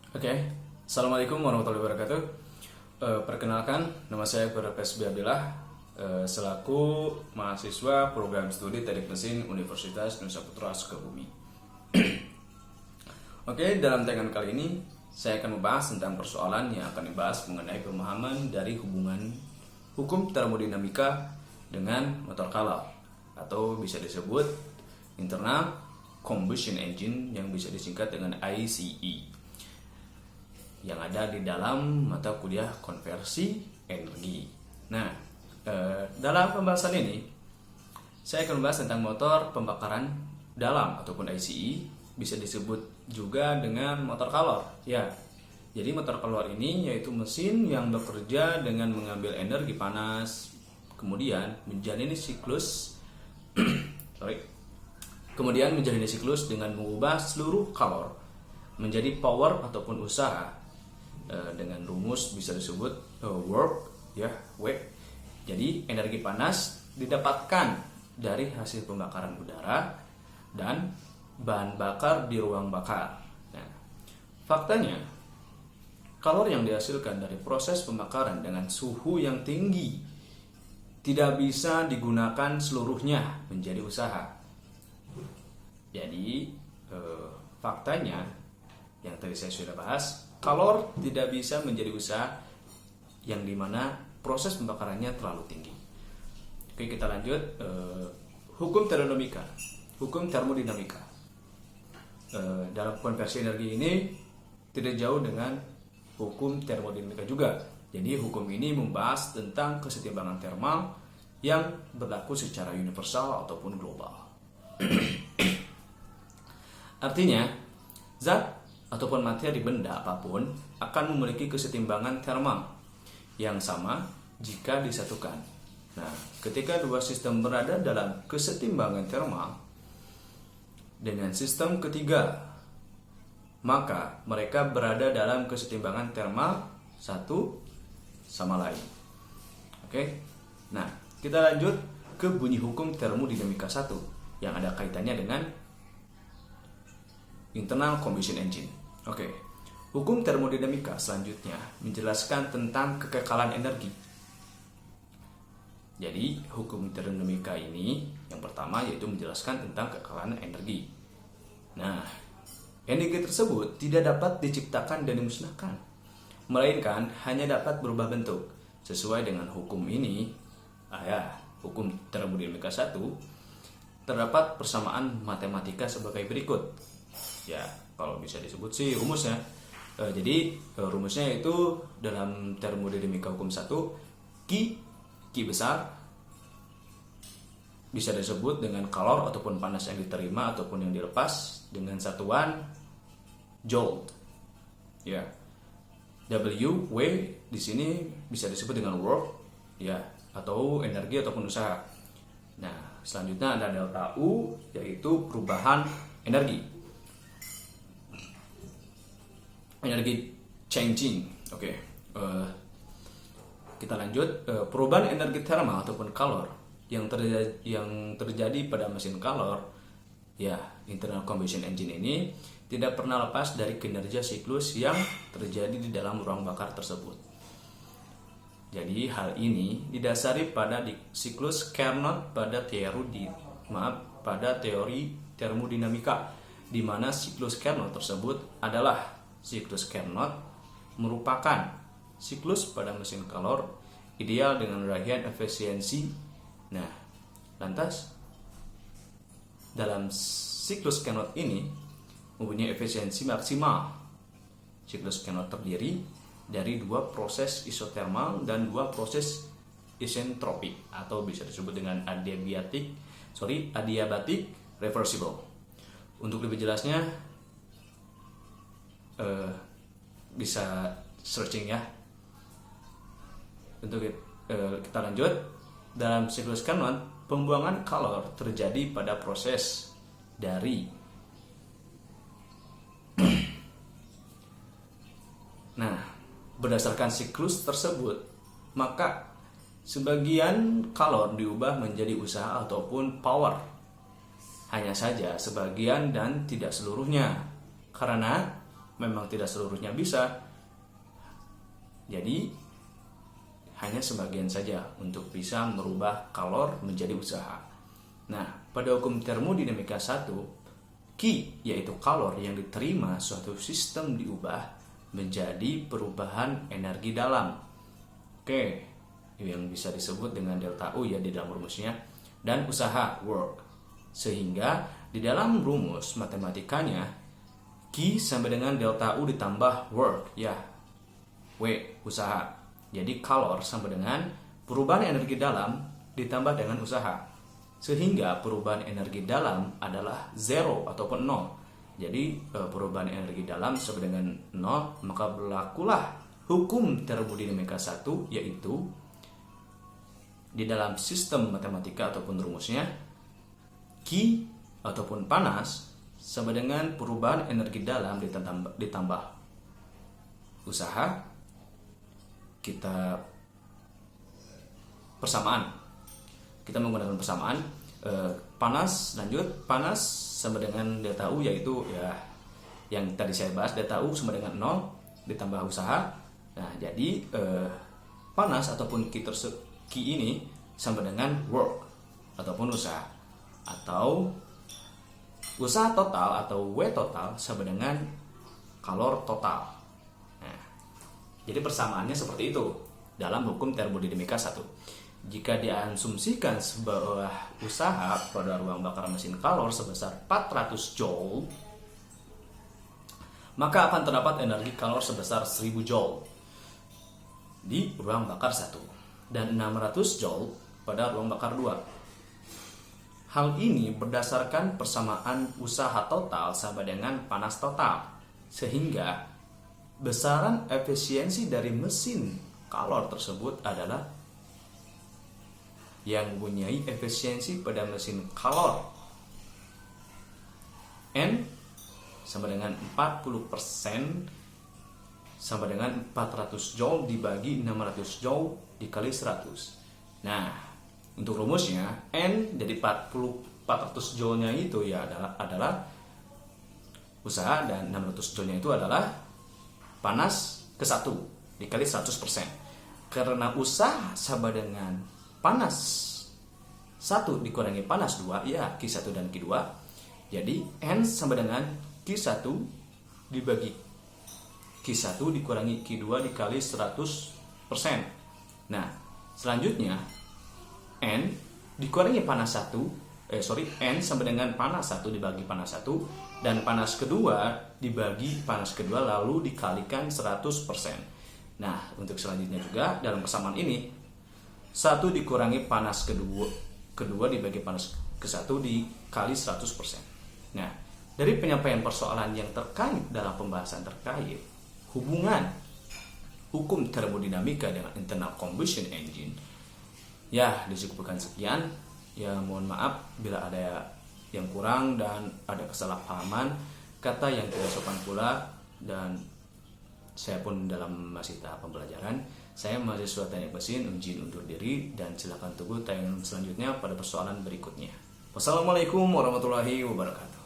Oke, Assalamualaikum warahmatullahi wabarakatuh. Perkenalkan, nama saya Profesor Abdillah, selaku mahasiswa program studi Teknik Mesin Universitas Nusa Putra Sukabumi. Oke, dalam tayangan kali ini saya akan membahas tentang persoalan yang akan dibahas mengenai pemahaman dari hubungan hukum termodinamika dengan motor kalor, atau bisa disebut internal combustion engine yang bisa disingkat dengan ICE, yang ada di dalam mata kuliah konversi energi. Nah, dalam pembahasan ini saya akan membahas tentang motor pembakaran dalam ataupun ICE, bisa disebut juga dengan motor kalor. Ya, jadi motor kalor ini yaitu mesin yang bekerja dengan mengambil energi panas, kemudian menjalani siklus kemudian menjalani siklus dengan mengubah seluruh kalor menjadi power ataupun usaha, dengan rumus bisa disebut work, ya, W. Jadi energi panas didapatkan dari hasil pembakaran udara dan bahan bakar di ruang bakar. Nah, faktanya kalor yang dihasilkan dari proses pembakaran dengan suhu yang tinggi tidak bisa digunakan seluruhnya menjadi usaha. Jadi faktanya yang tadi saya sudah bahas, kalor tidak bisa menjadi usaha yang dimana proses pembakarannya terlalu tinggi. Oke, kita lanjut. Hukum termodinamika. Dalam konversi energi ini tidak jauh dengan hukum termodinamika juga. Jadi hukum ini membahas tentang kesetimbangan termal yang berlaku secara universal ataupun global. Artinya, zat ataupun materi benda apapun akan memiliki kesetimbangan termal yang sama jika disatukan. Nah, ketika dua sistem berada dalam kesetimbangan termal dengan sistem ketiga, maka mereka berada dalam kesetimbangan termal satu sama lain. Oke. Nah, kita lanjut ke bunyi hukum termodinamika 1 yang ada kaitannya dengan internal combustion engine. Oke. Hukum termodinamika selanjutnya menjelaskan tentang kekekalan energi. Jadi, hukum termodinamika ini yang pertama yaitu menjelaskan tentang kekekalan energi. Nah, energi tersebut tidak dapat diciptakan dan dimusnahkan, melainkan hanya dapat berubah bentuk. Sesuai dengan hukum ini, hukum termodinamika 1, terdapat persamaan matematika sebagai berikut. Ya, kalau bisa disebut sih rumusnya. Jadi rumusnya itu dalam termodinamika hukum 1, Q besar bisa disebut dengan kalor ataupun panas yang diterima ataupun yang dilepas dengan satuan joule. Ya. W di sini bisa disebut dengan work, ya, atau energi ataupun usaha. Nah, selanjutnya ada delta U, yaitu perubahan energi changing. Oke. Kita lanjut. Perubahan energi thermal ataupun kalor yang terjadi pada mesin kalor, ya, internal combustion engine ini tidak pernah lepas dari kinerja siklus yang terjadi di dalam ruang bakar tersebut. Jadi hal ini didasari pada siklus Carnot pada teori termodinamika, di mana siklus Carnot tersebut adalah siklus Carnot merupakan siklus pada mesin kalor ideal dengan raihan efisiensi. Nah, lantas dalam siklus Carnot ini mempunyai efisiensi maksimal. Siklus Carnot terdiri dari dua proses isotermal dan dua proses isentropik, atau bisa disebut dengan adiabatik reversible. Untuk lebih jelasnya bisa searching ya. Untuk kita lanjut. Dalam siklus Carnot, pembuangan kalor terjadi pada proses dari Nah, berdasarkan siklus tersebut, maka sebagian kalor diubah menjadi usaha ataupun power. Hanya saja sebagian dan tidak seluruhnya. Karena memang tidak seluruhnya bisa. Jadi hanya sebagian saja untuk bisa merubah kalor menjadi usaha. Nah, pada hukum termodinamika 1, Q yaitu kalor yang diterima suatu sistem diubah menjadi perubahan energi dalam. Oke, yang bisa disebut dengan delta U ya di dalam rumusnya, dan usaha work. Sehingga di dalam rumus matematikanya Q sama dengan delta U ditambah work ya, W usaha. Jadi kalor sama dengan perubahan energi dalam ditambah dengan usaha. Sehingga perubahan energi dalam adalah 0 ataupun 0. Jadi perubahan energi dalam sama dengan 0, maka berlakulah hukum termodinamika 1, yaitu di dalam sistem matematika ataupun rumusnya Q ataupun panas sama dengan perubahan energi dalam ditambah usaha. Kita menggunakan persamaan, panas sama dengan delta U, yaitu ya yang tadi saya bahas, delta U sama dengan 0 ditambah usaha. Nah, jadi panas ataupun Q ini sama dengan work ataupun usaha, atau usaha total atau W total sama dengan kalor total. Nah, jadi persamaannya seperti itu dalam hukum termodinamika 1. Jika diasumsikan sebuah usaha pada ruang bakar mesin kalor sebesar 400 Joule, maka akan terdapat energi kalor sebesar 1000 Joule di ruang bakar 1 dan 600 Joule pada ruang bakar 2. Hal ini berdasarkan persamaan usaha total sama dengan panas total, sehingga besaran efisiensi dari mesin kalor tersebut adalah yang mempunyai efisiensi pada mesin kalor N sama dengan 40% sama dengan 400 Joule dibagi 600 Joule dikali 100. Nah, untuk rumusnya N jadi 400 Joule-nya itu ya adalah usaha, dan 600 Joule-nya itu adalah panas ke 1 dikali 100%. Karena usaha sama dengan panas 1 dikurangi panas 2, ya Q1 dan Q2. Jadi N sama dengan Q1 dibagi Q1 dikurangi Q2 dikali 100%. Nah, selanjutnya N dikurangi panas 1, N sama dengan panas 1 dibagi panas 1, dan panas kedua dibagi panas kedua lalu dikalikan 100%. Nah, untuk selanjutnya juga dalam persamaan ini 1 dikurangi panas kedua dibagi panas ke-1 dikali 100%. Nah, dari penyampaian persoalan yang terkait dalam pembahasan terkait hubungan hukum termodinamika dengan internal combustion engine, ya disebutkan sekian. Ya mohon maaf bila ada yang kurang dan ada kesalahpahaman, kata yang tidak sopan pula, dan saya pun dalam masih tahap pembelajaran. Saya mahasiswa teknik mesin, izin undur diri, dan silakan tunggu tayangan selanjutnya pada persoalan berikutnya. Wassalamualaikum warahmatullahi wabarakatuh.